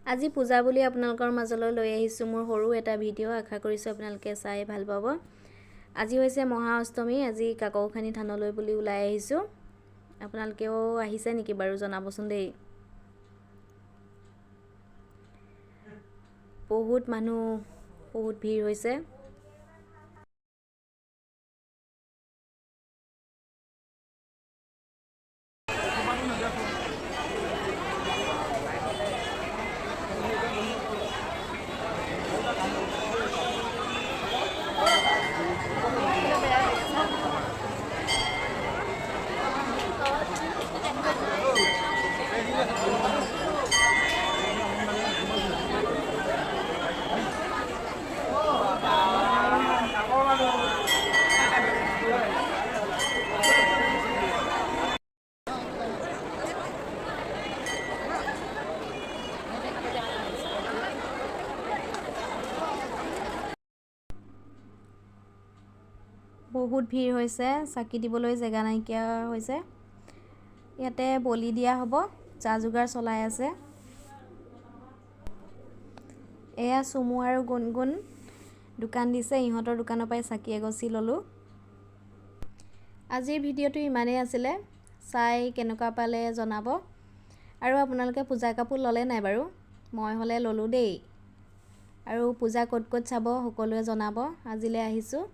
আজি পূজা বুলি আপোনালোকৰ মাজলৈ লৈ আহিছোঁ মোৰ সৰু এটা ভিডিঅ' আশা কৰিছোঁ আপোনালোকে চাই ভাল পাব। আজি হৈছে মহা অষ্টমী। আজি কাকৌখানী থানলৈ বুলি ওলাই আহিছোঁ। আপোনালোকেও আহিছে নেকি বাৰু জনাবচোন দেই। বহুত মানুহ, বহুত ভিৰ হৈছে। বহুত ভিৰ হৈছে, চাকি দিবলৈ জেগা নাইকিয়া হৈছে। ইয়াতে বলি দিয়া হ'ব, যা যোগাৰ চলাই আছে। এয়া চুমু আৰু গুণগুণ দোকান দিছে, ইহঁতৰ দোকানৰ পৰাই চাকি এগছি ল'লোঁ। আজিৰ ভিডিঅ'টো ইমানেই আছিলে। চাই কেনেকুৱা পালে জনাব। আৰু আপোনালোকে পূজা কাপোৰ ল'লে নাই বাৰু? মই হ'লে ল'লোঁ দেই। আৰু পূজা ক'ত ক'ত চাব সকলোৱে জনাব। আজিলৈ আহিছোঁ।